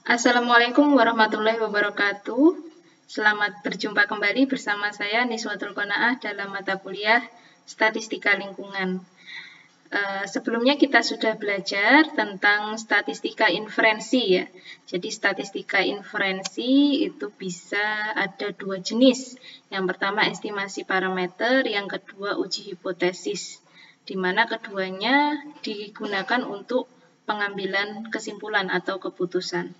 Assalamualaikum warahmatullahi wabarakatuh. Selamat berjumpa kembali bersama saya Niswatul Qanaah dalam mata kuliah Statistika Lingkungan. Sebelumnya kita sudah belajar tentang statistika inferensi ya. Jadi statistika inferensi itu bisa ada dua jenis. Yang pertama estimasi parameter, yang kedua uji hipotesis. Di mana keduanya digunakan untuk pengambilan kesimpulan atau keputusan.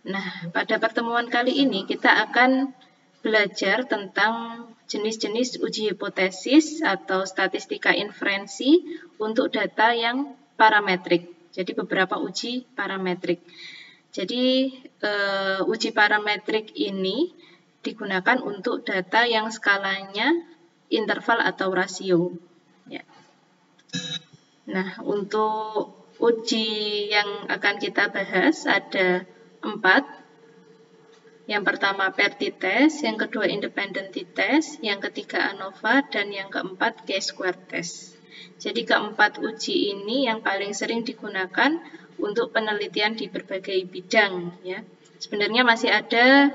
Nah, pada pertemuan kali ini kita akan belajar tentang jenis-jenis uji hipotesis atau statistika inferensi untuk data yang parametrik. Jadi beberapa uji parametrik. Jadi uji parametrik ini digunakan untuk data yang skalanya interval atau rasio. Ya. Nah, untuk uji yang akan kita bahas ada 4. Yang pertama PERT-T-test, yang kedua Independent T-test, yang ketiga ANOVA, dan yang keempat Chi-square test. Jadi keempat uji ini yang paling sering digunakan untuk penelitian di berbagai bidang. Ya. Sebenarnya masih ada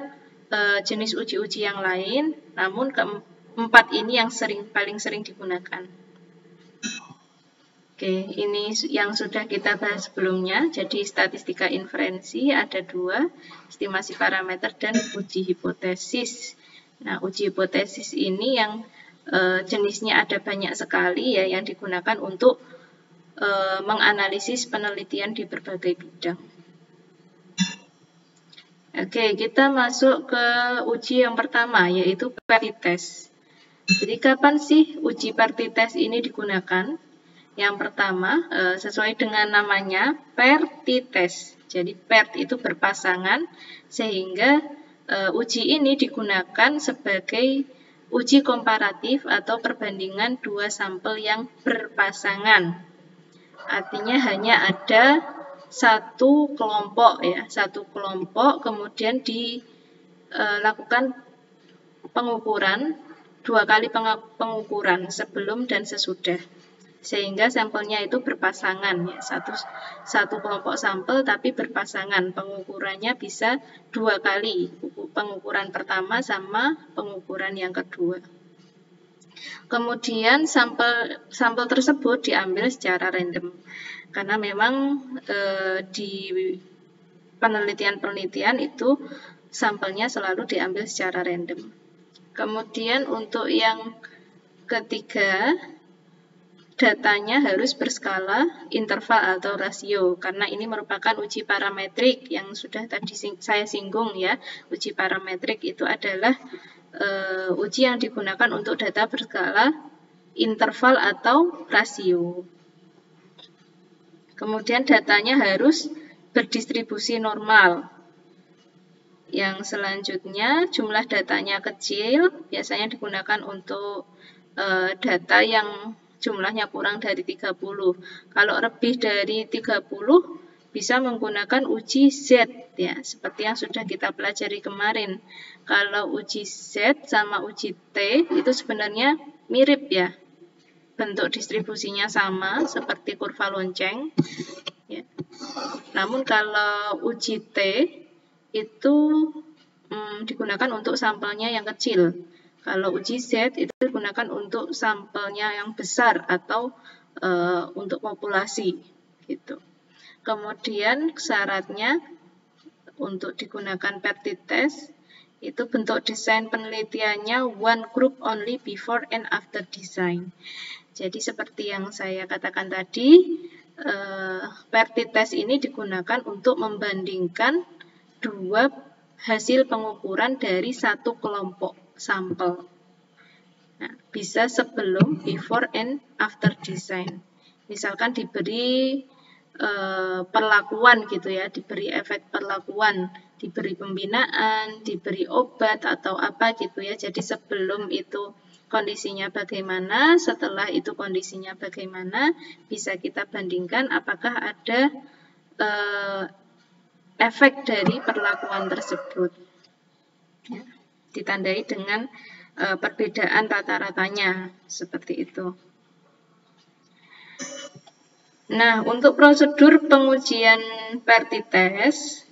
jenis uji-uji yang lain, namun keempat ini yang paling sering digunakan. Oke, ini yang sudah kita bahas sebelumnya. Jadi statistika inferensi ada 2, estimasi parameter dan uji hipotesis. Nah, uji hipotesis ini yang jenisnya ada banyak sekali ya, yang digunakan untuk menganalisis penelitian di berbagai bidang. Oke, kita masuk ke uji yang pertama, yaitu PERT-T-test. Jadi kapan sih uji PERT-T-test ini digunakan? Yang pertama, sesuai dengan namanya, PERT-T-test. Jadi PERT itu berpasangan, sehingga uji ini digunakan sebagai uji komparatif atau perbandingan dua sampel yang berpasangan. Artinya hanya ada satu kelompok ya, satu kelompok kemudian dilakukan pengukuran, 2 kali pengukuran sebelum dan sesudah. Sehingga sampelnya itu berpasangan ya, satu kelompok sampel tapi berpasangan, pengukurannya bisa 2 kali, pengukuran pertama sama pengukuran yang kedua. Kemudian sampel tersebut diambil secara random karena memang di penelitian itu sampelnya selalu diambil secara random. Kemudian untuk yang ketiga, datanya harus berskala interval atau rasio, karena ini merupakan uji parametrik yang sudah tadi saya singgung ya. Uji parametrik itu adalah uji yang digunakan untuk data berskala interval atau rasio. Kemudian datanya harus berdistribusi normal. Yang selanjutnya jumlah datanya kecil, biasanya digunakan untuk data yang jumlahnya kurang dari 30. Kalau lebih dari 30 bisa menggunakan uji Z ya, seperti yang sudah kita pelajari kemarin. Kalau uji Z sama uji T itu sebenarnya mirip ya. Bentuk distribusinya sama seperti kurva lonceng ya. Namun kalau uji T itu digunakan untuk sampelnya yang kecil. Kalau uji Z itu digunakan untuk sampelnya yang besar atau untuk populasi gitu. Kemudian syaratnya untuk digunakan PERT-T-test itu bentuk desain penelitiannya one group only before and after design. Jadi seperti yang saya katakan tadi, PERT-T-test ini digunakan untuk membandingkan dua hasil pengukuran dari satu kelompok sampel. Nah, bisa sebelum, before, and after design. Misalkan diberi perlakuan gitu ya, diberi efek perlakuan, diberi pembinaan, diberi obat atau apa gitu ya. Jadi sebelum itu kondisinya bagaimana, setelah itu kondisinya bagaimana, bisa kita bandingkan apakah ada efek dari perlakuan tersebut. Ya, ditandai dengan perbedaan rata-ratanya, seperti itu. Nah, untuk prosedur pengujian PERT-T-test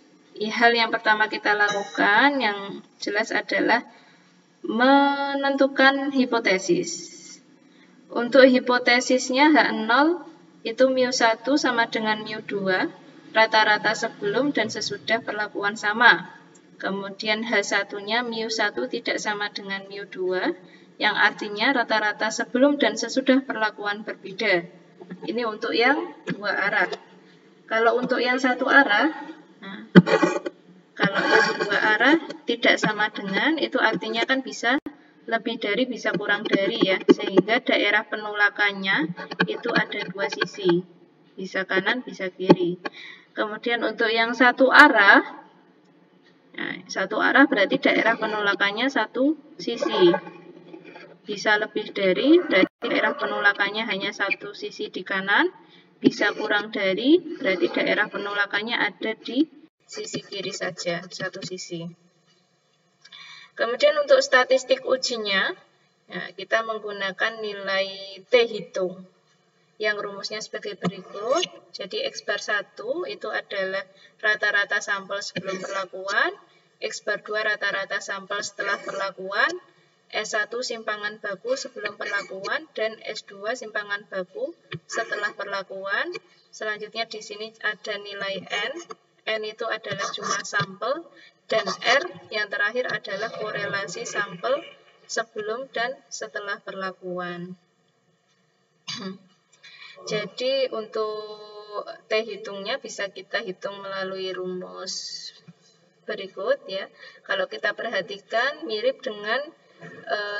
hal yang pertama kita lakukan yang jelas adalah menentukan hipotesis. Untuk hipotesisnya H0 itu μ1 sama dengan μ2, rata-rata sebelum dan sesudah perlakuan sama. Kemudian H1-nya μ1 tidak sama dengan μ2, yang artinya rata-rata sebelum dan sesudah perlakuan berbeda. Ini untuk yang dua arah. Kalau untuk yang satu arah, kalau yang dua arah tidak sama dengan, itu artinya kan bisa lebih dari, bisa kurang dari ya, sehingga daerah penolakannya itu ada dua sisi, bisa kanan, bisa kiri. Kemudian untuk yang satu arah, satu arah berarti daerah penolakannya satu sisi, bisa lebih dari, berarti daerah penolakannya hanya satu sisi di kanan, bisa kurang dari, berarti daerah penolakannya ada di sisi kiri saja, satu sisi. Kemudian untuk statistik ujinya, kita menggunakan nilai T hitung yang rumusnya sebagai berikut. Jadi X bar 1 itu adalah rata-rata sampel sebelum perlakuan, X bar 2 rata-rata sampel setelah perlakuan, S1 simpangan baku sebelum perlakuan, dan S2 simpangan baku setelah perlakuan. Selanjutnya di sini ada nilai N. N itu adalah jumlah sampel, dan R yang terakhir adalah korelasi sampel sebelum dan setelah perlakuan. Jadi untuk T hitungnya bisa kita hitung melalui rumus berikut ya. Kalau kita perhatikan mirip dengan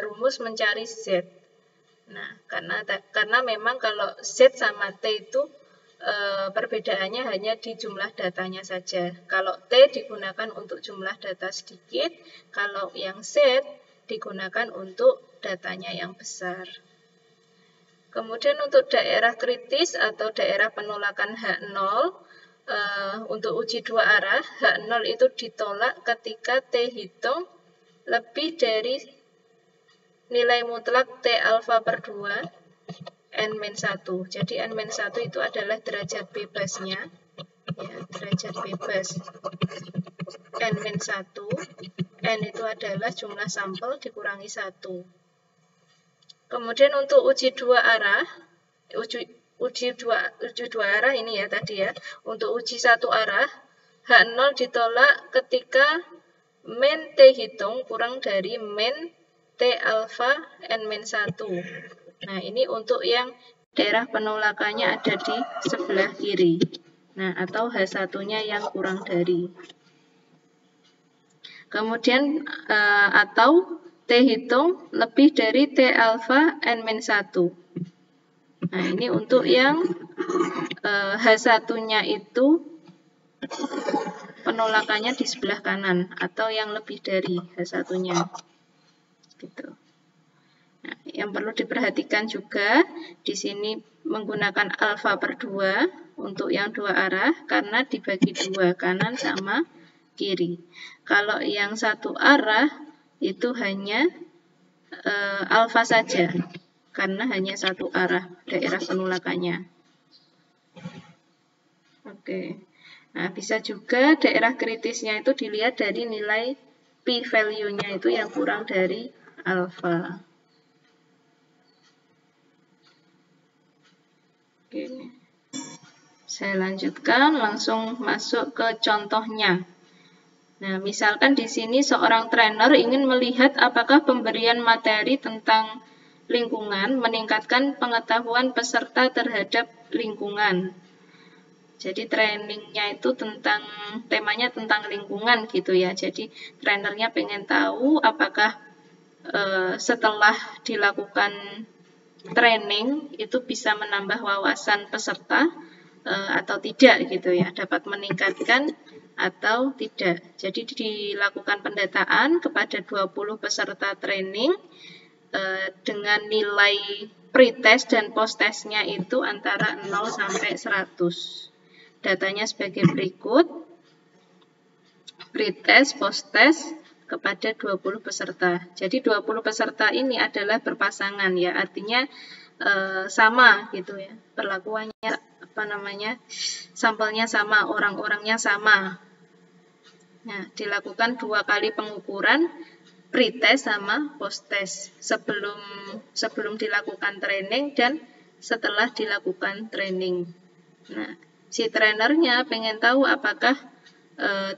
rumus mencari Z. Nah, karena memang kalau Z sama T itu perbedaannya hanya di jumlah datanya saja. Kalau T digunakan untuk jumlah data sedikit, kalau yang Z digunakan untuk datanya yang besar. Kemudian untuk daerah kritis atau daerah penolakan H0, untuk uji dua arah, H0 itu ditolak ketika T hitung lebih dari nilai mutlak T alfa per 2, N-1. Jadi N-1 itu adalah derajat bebasnya, ya, derajat bebas N-1. N itu adalah jumlah sampel dikurangi 1. Kemudian untuk uji dua arah, uji dua arah ini ya tadi ya. Untuk uji satu arah, H0 ditolak ketika min T hitung kurang dari min T alfa N-1. Nah, ini untuk yang daerah penolakannya ada di sebelah kiri. Nah, atau H1-nya yang kurang dari. Kemudian atau T hitung lebih dari T alfa N-1. Nah, ini untuk yang H1-nya itu penolakannya di sebelah kanan atau yang lebih dari H1-nya. Gitu. Nah, yang perlu diperhatikan juga di sini menggunakan alfa per 2 untuk yang dua arah karena dibagi dua, kanan sama kiri. Kalau yang satu arah itu hanya alfa saja karena hanya satu arah daerah penolakannya. Oke. Nah, bisa juga daerah kritisnya itu dilihat dari nilai p-value-nya itu yang kurang dari alfa. Oke. Saya lanjutkan, langsung masuk ke contohnya. Nah, misalkan di sini seorang trainer ingin melihat apakah pemberian materi tentang lingkungan meningkatkan pengetahuan peserta terhadap lingkungan. Jadi trainingnya itu temanya tentang lingkungan gitu ya. Jadi trainernya pengen tahu apakah setelah dilakukan training itu bisa menambah wawasan peserta atau tidak gitu ya, dapat meningkatkan atau tidak. Jadi dilakukan pendataan kepada 20 peserta training dengan nilai pretest dan posttestnya itu antara 0 sampai 100. Datanya sebagai berikut: pretest, posttest kepada 20 peserta. Jadi 20 peserta ini adalah berpasangan ya, artinya sama gitu ya. Perlakuannya sampelnya sama, orang-orangnya sama. Nah, dilakukan 2 kali pengukuran pretest sama posttest sebelum dilakukan training dan setelah dilakukan training. Nah, si trainernya pengen tahu apakah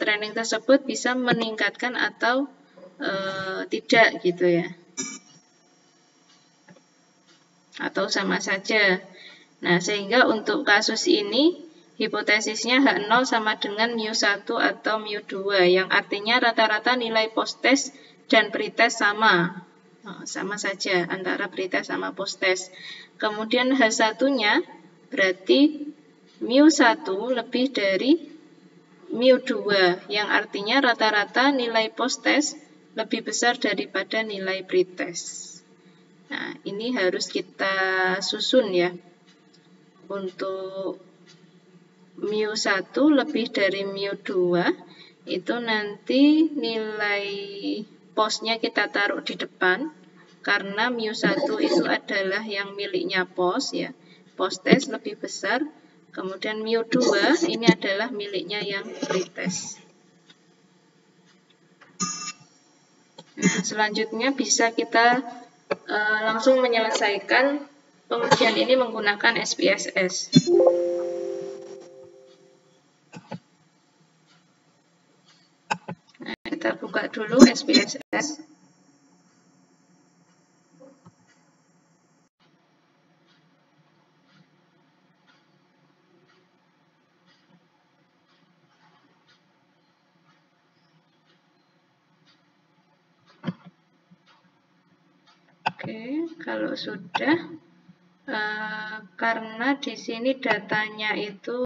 training tersebut bisa meningkatkan atau tidak gitu ya, atau sama saja. Nah, sehingga untuk kasus ini hipotesisnya H0 sama dengan mu1 atau mu2, yang artinya rata-rata nilai post-test dan pretest sama. Sama saja antara pretest sama post-test. Kemudian H1-nya berarti mu1 lebih dari mu2, yang artinya rata-rata nilai post-test lebih besar daripada nilai pretest. Nah, ini harus kita susun ya. Untuk mu1 lebih dari mu2, itu nanti nilai posnya kita taruh di depan, karena mu1 itu adalah yang miliknya pos ya. Post-test lebih besar, kemudian mu2 ini adalah miliknya yang pretest. Nah, selanjutnya bisa kita langsung menyelesaikan pengujian ini menggunakan SPSS. Nah, kita buka dulu SPSS. Oke, kalau sudah, karena di sini datanya itu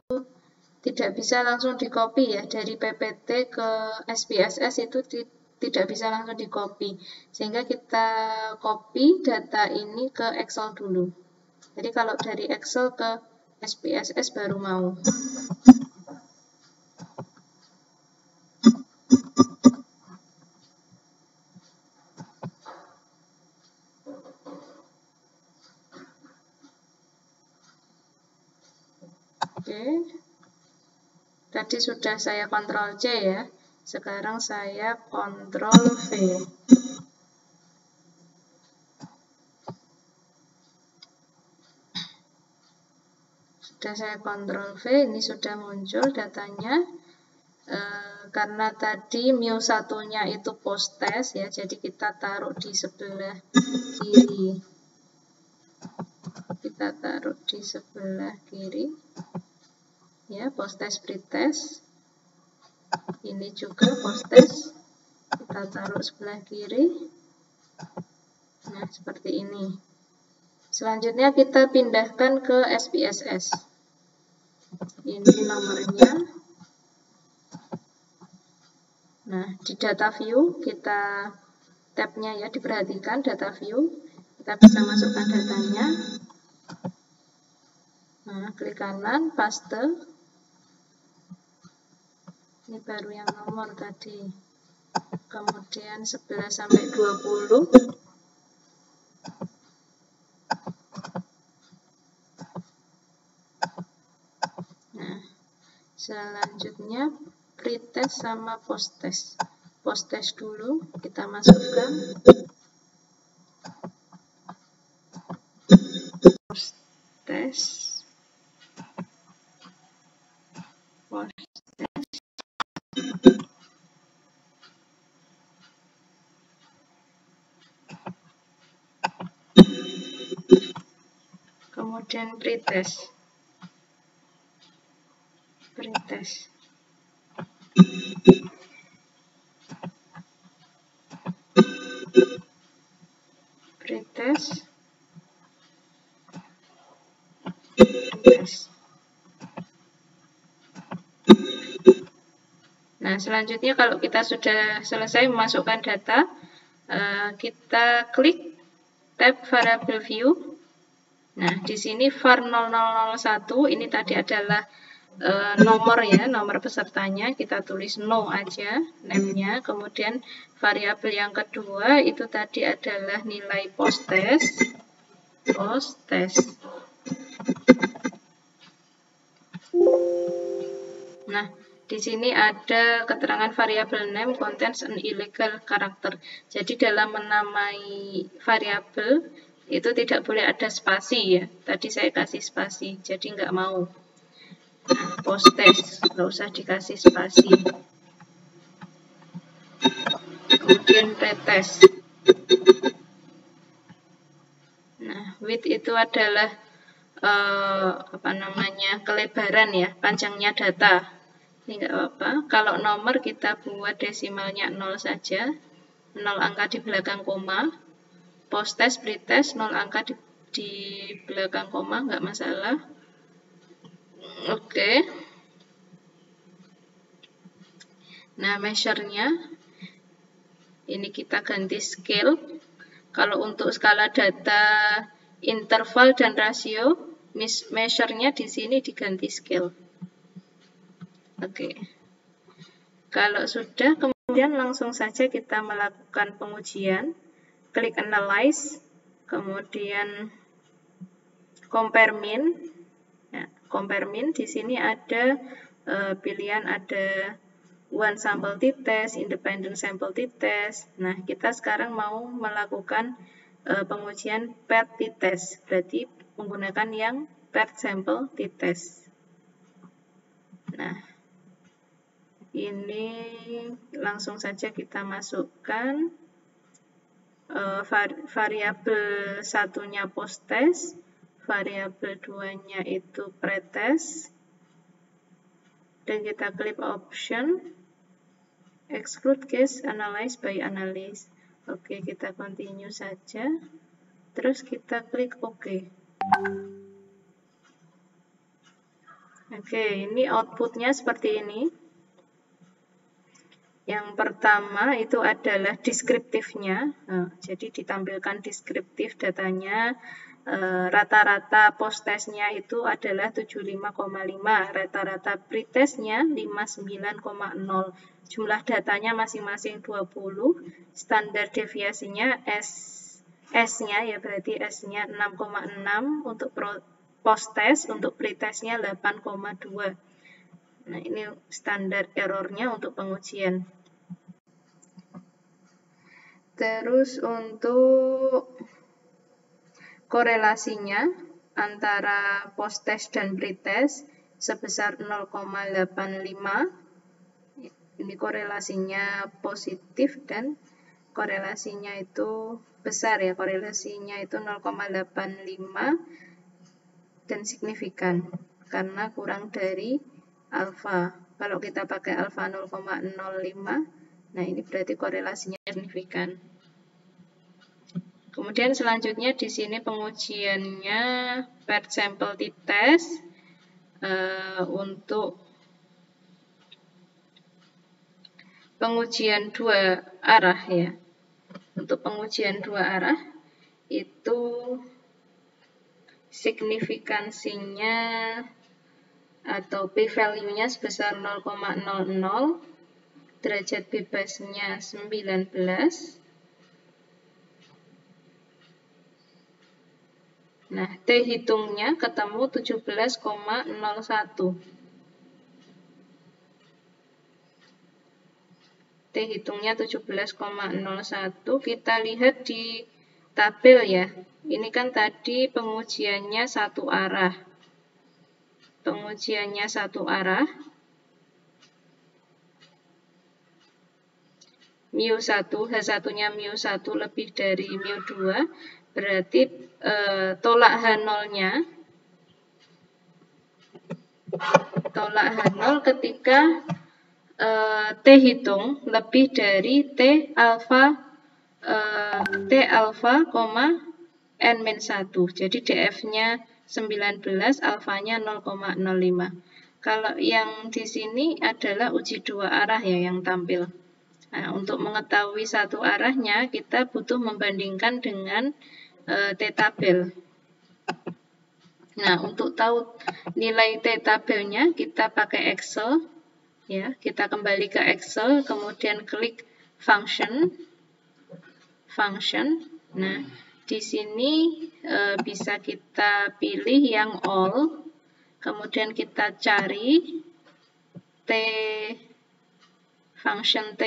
tidak bisa langsung di-copy ya, dari PPT ke SPSS itu tidak bisa langsung di-copy, sehingga kita copy data ini ke Excel dulu. Jadi kalau dari Excel ke SPSS baru mau. Oke, tadi sudah saya Ctrl C ya, sekarang saya Ctrl V. Sudah saya Ctrl V, ini sudah muncul datanya. Karena tadi mu1-nya itu post-test ya, jadi kita taruh di sebelah kiri. Kita taruh di sebelah kiri. Ya, post-test pretest. Ini juga post-test. Kita taruh sebelah kiri. Nah, seperti ini. Selanjutnya kita pindahkan ke SPSS. Ini nomornya. Nah, di data view kita tab-nya ya, diperhatikan data view. Kita bisa masukkan datanya. Nah, klik kanan, paste. Ini baru yang nomor tadi. Kemudian 11 sampai 20. Nah, selanjutnya pretest sama posttest. Posttest dulu kita masukkan. Posttest. Kemudian pretest. Pretest. Pretest. Pretest. Nah, selanjutnya kalau kita sudah selesai memasukkan data, kita klik tab variable view. Nah, di sini var 0001 ini tadi adalah nomor ya, nomor pesertanya, kita tulis no aja, name-nya. Kemudian variabel yang kedua itu tadi adalah nilai post-test. Nah, Di sini ada keterangan variabel name contains an illegal character. Jadi dalam menamai variabel itu tidak boleh ada spasi ya. Tadi saya kasih spasi, jadi nggak mau. Nah, posttest, nggak usah dikasih spasi. Kemudian pretest. Nah, width itu adalah kelebaran ya, panjangnya data. Ini nggak apa-apa. Kalau nomor kita buat desimalnya 0 saja. 0 angka di belakang koma. Posttest, pretest, 0 angka di belakang koma, nggak masalah. Oke. Nah, measure-nya ini kita ganti scale. Kalau untuk skala data, interval dan rasio, measure-nya di sini diganti scale. Oke. Kalau sudah, kemudian langsung saja kita melakukan pengujian. Klik Analyze, kemudian Compare Mean. Ya, Compare Mean di sini ada pilihan ada One Sample T-Test, Independent Sample T-Test. Nah, kita sekarang mau melakukan pengujian paired T-Test, berarti menggunakan yang paired sample T-Test. Nah, ini langsung saja kita masukkan variabel satunya posttest, variabel 2-nya itu pretest, dan kita klik option, exclude case, analyze by analyst. Oke, kita continue saja, terus kita klik OK. Oke, ini outputnya seperti ini. Yang pertama itu adalah deskriptifnya, jadi ditampilkan deskriptif datanya, rata-rata posttestnya itu adalah 75,5, rata-rata pretestnya 59,0, jumlah datanya masing-masing 20, standar deviasinya S-nya ya berarti S-nya 6,6 untuk posttest, untuk pretestnya 8,2. Nah, ini standar errornya untuk pengujian. Terus untuk korelasinya antara posttest dan pretest sebesar 0,85. Ini korelasinya positif dan korelasinya itu besar ya. Korelasinya itu 0,85 dan signifikan karena kurang dari alfa. Kalau kita pakai alfa 0,05, nah ini berarti korelasinya signifikan. Kemudian selanjutnya di sini pengujiannya paired sample T-Test untuk pengujian dua arah ya. Untuk pengujian dua arah itu signifikansinya atau p-value-nya sebesar 0,00, derajat bebasnya 19, nah T hitungnya ketemu 17,01, T hitungnya 17,01, kita lihat di tabel ya, ini kan tadi pengujiannya satu arah. Pengujiannya satu arah, mu1, H1-nya mu1 lebih dari mu2, berarti tolak H0-nya, tolak H0 ketika T hitung lebih dari T alfa, N-1, jadi DF-nya 19, alfanya 0,05. Kalau yang di sini adalah uji dua arah ya yang tampil. Nah, untuk mengetahui satu arahnya, kita butuh membandingkan dengan T-tabel. Nah, untuk tahu nilai T-tabelnya, kita pakai Excel. Ya, kita kembali ke Excel, kemudian klik function. Nah, di sini bisa kita pilih yang all, kemudian kita cari function T.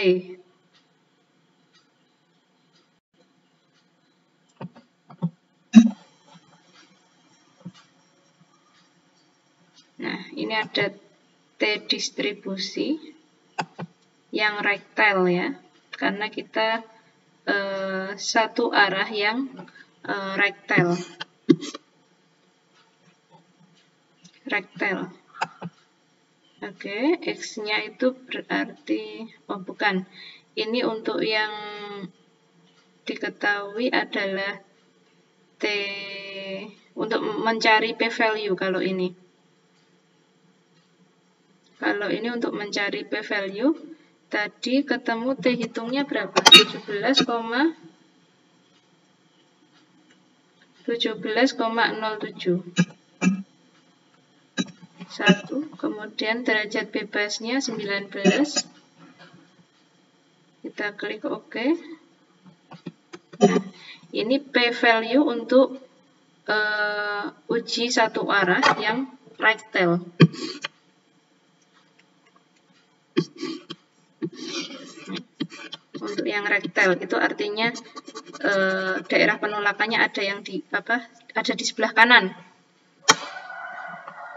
Nah, ini ada T distribusi yang rectile ya, karena kita satu arah yang rectile. Oke, X-nya itu berarti, oh bukan, ini untuk yang diketahui adalah T, untuk mencari p-value kalau ini. Kalau ini untuk mencari p-value, tadi ketemu T hitungnya berapa? 17,07. Kemudian derajat bebasnya 19. Kita klik OK. Nah, ini p-value untuk uji satu arah yang rectile. Untuk yang rectile itu artinya daerah penolakannya ada yang ada di sebelah kanan.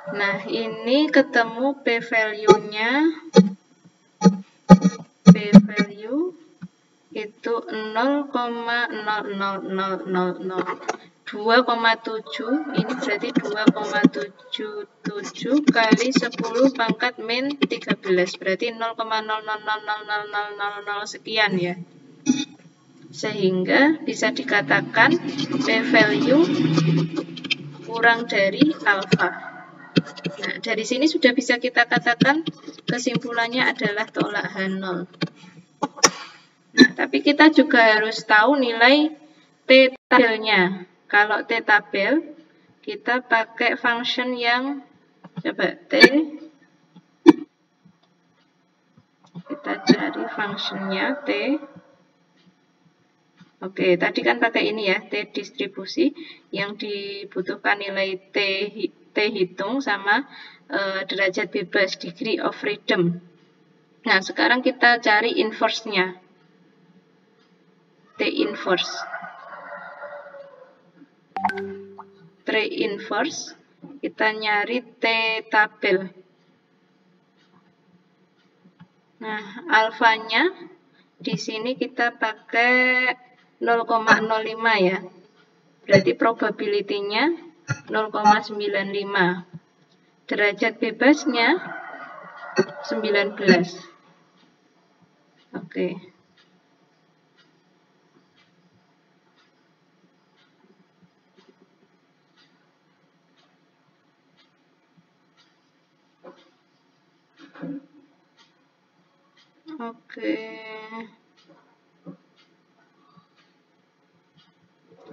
Nah, ini ketemu p-value-nya. P-value itu 2,7. Ini berarti 2,77 kali 10 pangkat min 13. Berarti 0,000000 sekian ya. Sehingga bisa dikatakan p-value kurang dari alfa. Nah, dari sini sudah bisa kita katakan kesimpulannya adalah tolak H0. Nah, tapi kita juga harus tahu nilai T tabelnya. Kalau T tabel, kita pakai function yang, coba T, kita cari functionnya T. Oke, tadi kan pakai ini ya, T distribusi, yang dibutuhkan nilai T hitung sama derajat bebas, degree of freedom. Nah, sekarang kita cari inverse-nya. T inverse. T inverse, kita nyari T tabel. Nah, alfanya di sini kita pakai 0,05 ya. Berarti probability-nya 0,95. Derajat bebasnya 19. Oke.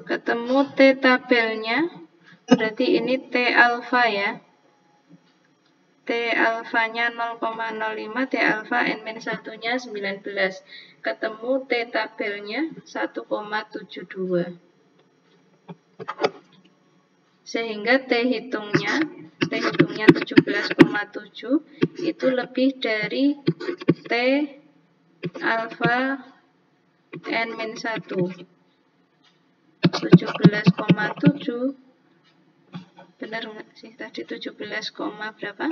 Ketemu T tabelnya, berarti ini T alfa ya. T alfanya 0,05, T alfa N-1-nya 19. Ketemu T tabelnya 1,72. Sehingga T hitungnya 17,7 itu lebih dari T alfa N-1. 17,7. Benar nggak sih tadi 17, berapa?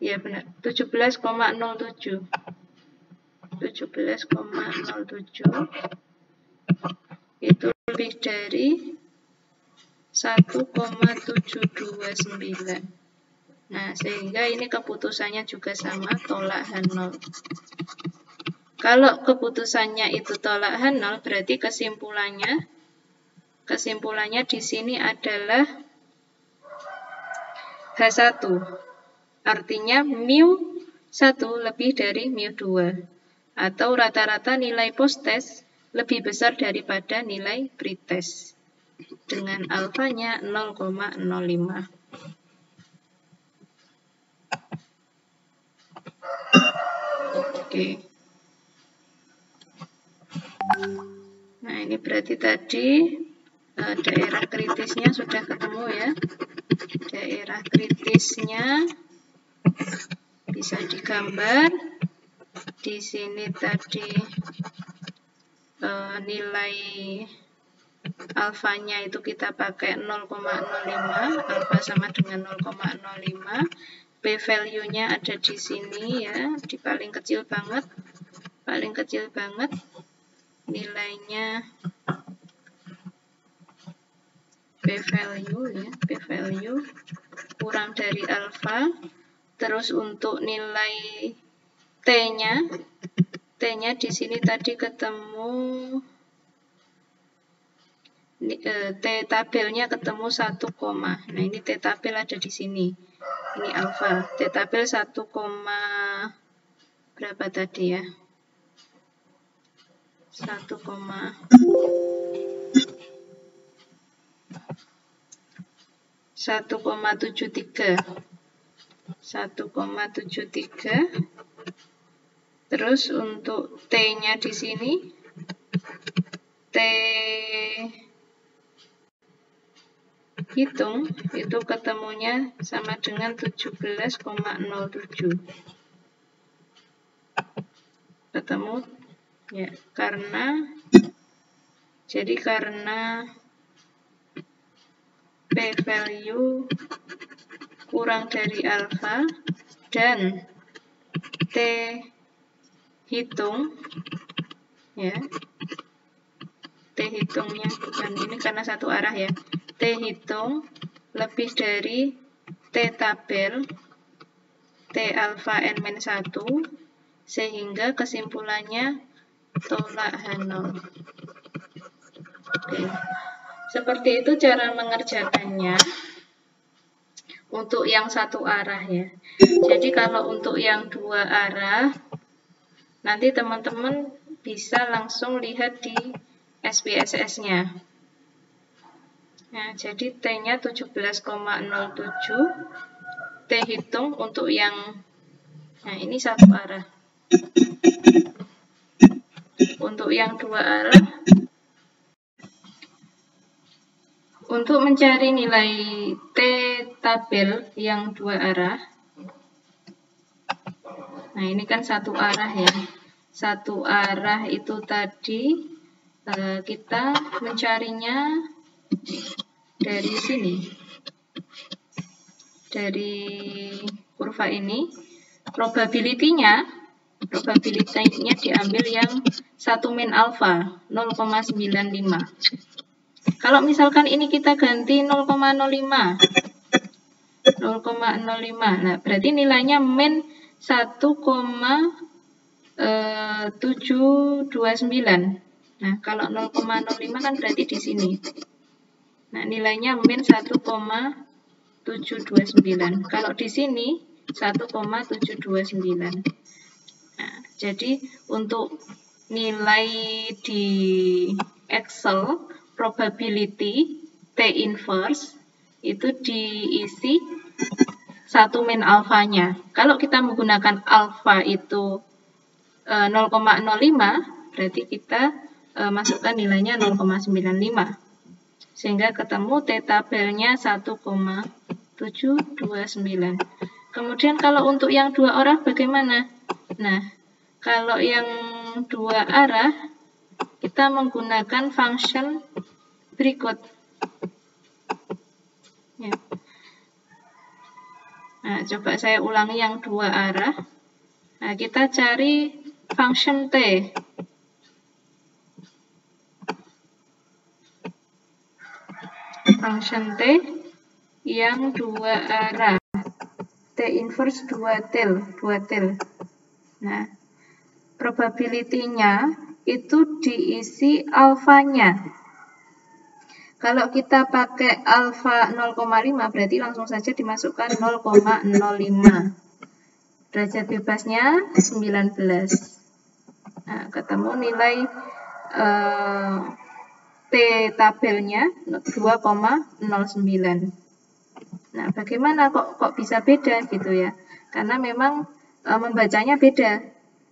Ya benar, 17,07. 17,07 itu lebih dari 1,729. Nah, sehingga ini keputusannya juga sama, tolak H0. Kalau keputusannya itu tolak H0, berarti kesimpulannya di sini adalah H1. Artinya mu1 lebih dari mu2. Atau rata-rata nilai post-test lebih besar daripada nilai pretest. Dengan alfanya 0,05. Oke. Nah, ini berarti tadi daerah kritisnya sudah ketemu ya. Daerah kritisnya Bisa digambar. Di sini tadi nilai alfanya itu kita pakai 0,05, alfa sama dengan 0,05. P-value-nya ada di sini ya, di paling kecil banget. Nilainya P-value ya, P-value kurang dari alfa. Terus untuk nilai T-nya di sini tadi ketemu T tabelnya ketemu 1, nah ini T tabel ada di sini. Ini alfa. T tabel 1, berapa tadi ya? 1,73. Terus untuk T-nya di sini, T hitung itu ketemunya sama dengan 17,07. Ketemu ya, karena P-value kurang dari alfa dan T hitung ya. T hitungnya bukan ini karena satu arah ya. T hitung lebih dari T tabel T alfa n-1 sehingga kesimpulannya tolak H0. Oke. Seperti itu cara mengerjakannya untuk yang satu arah ya. Jadi kalau untuk yang dua arah nanti teman-teman bisa langsung lihat di SPSS-nya. Nah, jadi T-nya 17,07. T hitung untuk yang, nah ini satu arah. Untuk yang dua arah, untuk mencari nilai T tabel yang dua arah, nah ini kan satu arah ya. Satu arah itu tadi kita mencarinya dari sini, dari kurva ini. Probability-nya diambil yang 1 min alfa 0,95. Kalau misalkan ini kita ganti 0,05, nah berarti nilainya min 1,729. Nah, kalau 0,05 kan berarti di sini. Nah, nilainya min 1,729. Kalau di sini 1,729. Nah, jadi untuk nilai di Excel probability T inverse itu diisi 1 min alfanya. Kalau kita menggunakan alfa itu 0,05, berarti kita masukkan nilainya 0,95. Sehingga ketemu T tabelnya 1,729. Kemudian kalau untuk yang dua arah bagaimana? Nah, kalau yang dua arah kita menggunakan function berikut. Ya. Nah, coba saya ulangi yang dua arah. Nah, kita cari function T. Function T yang dua arah. T inverse 2 til. Nah, probability-nya itu diisi alfanya. Kalau kita pakai alfa 0,5 berarti langsung saja dimasukkan 0,05. Derajat bebasnya 19. Nah, ketemu nilai T tabelnya 2,09. Nah, bagaimana kok bisa beda gitu ya? Karena memang membacanya beda.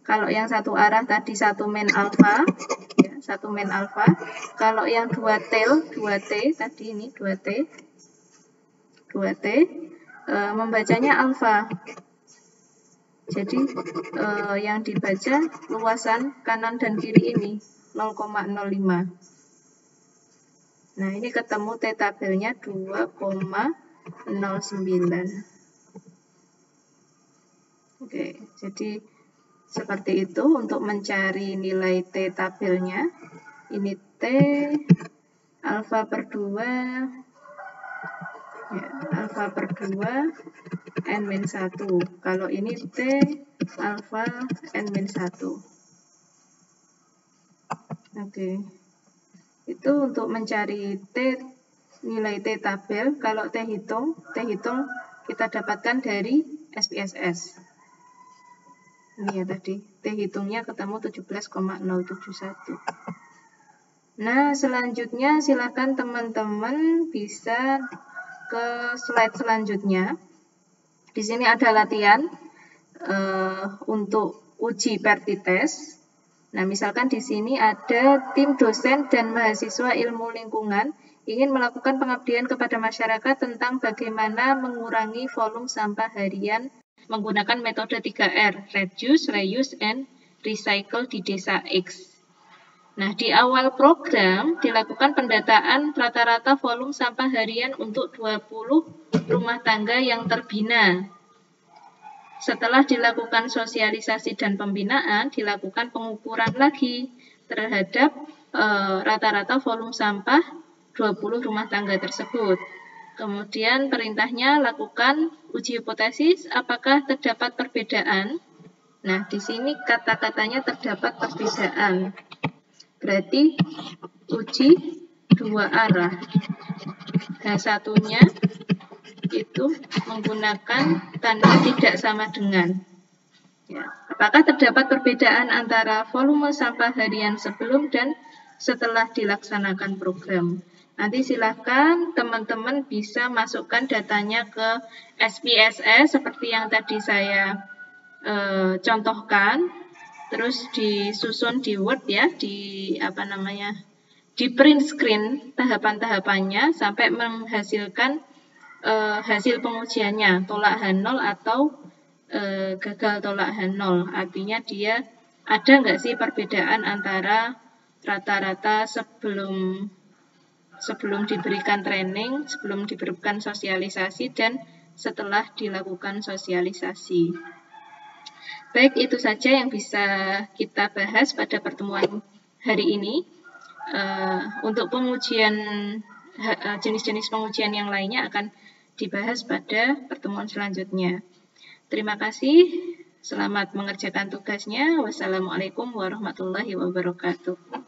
Kalau yang satu arah tadi 1 min alfa, ya, 1 min alfa. Kalau yang 2 T tadi ini 2T, membacanya alfa. Jadi yang dibaca luasan kanan dan kiri ini 0,05. Nah, ini ketemu T tabelnya 2,09. Oke, jadi seperti itu untuk mencari nilai T tabelnya. Ini T alfa per 2, ya, alfa per 2, N-1. Kalau ini T alfa N-1. Oke. Itu untuk mencari nilai T tabel. Kalau T hitung kita dapatkan dari SPSS. Ini ya tadi, T hitungnya ketemu 17,071. Nah, selanjutnya silakan teman-teman bisa ke slide selanjutnya. Di sini ada latihan untuk uji Pertites. Nah, misalkan di sini ada tim dosen dan mahasiswa ilmu lingkungan ingin melakukan pengabdian kepada masyarakat tentang bagaimana mengurangi volume sampah harian menggunakan metode 3R, reduce, reuse, and recycle di desa X. Nah, di awal program dilakukan pendataan rata-rata volume sampah harian untuk 20 rumah tangga yang terbina. Setelah dilakukan sosialisasi dan pembinaan, dilakukan pengukuran lagi terhadap rata-rata volume sampah 20 rumah tangga tersebut. Kemudian perintahnya lakukan uji hipotesis apakah terdapat perbedaan. Nah, di sini kata-katanya terdapat perbedaan. Berarti uji dua arah. Nah, satunya itu menggunakan tanda tidak sama dengan. Ya. Apakah terdapat perbedaan antara volume sampah harian sebelum dan setelah dilaksanakan program? Nanti silakan teman-teman bisa masukkan datanya ke SPSS seperti yang tadi saya contohkan, terus disusun di Word ya, di print screen tahapan-tahapannya sampai menghasilkan hasil pengujiannya, tolak H0 atau gagal tolak H0. Artinya dia ada nggak sih perbedaan antara rata-rata sebelum diberikan training, sebelum diberikan sosialisasi, dan setelah dilakukan sosialisasi. Baik, itu saja yang bisa kita bahas pada pertemuan hari ini. Untuk pengujian jenis-jenis pengujian yang lainnya akan dibahas pada pertemuan selanjutnya. Terima kasih, selamat mengerjakan tugasnya. Wassalamualaikum warahmatullahi wabarakatuh.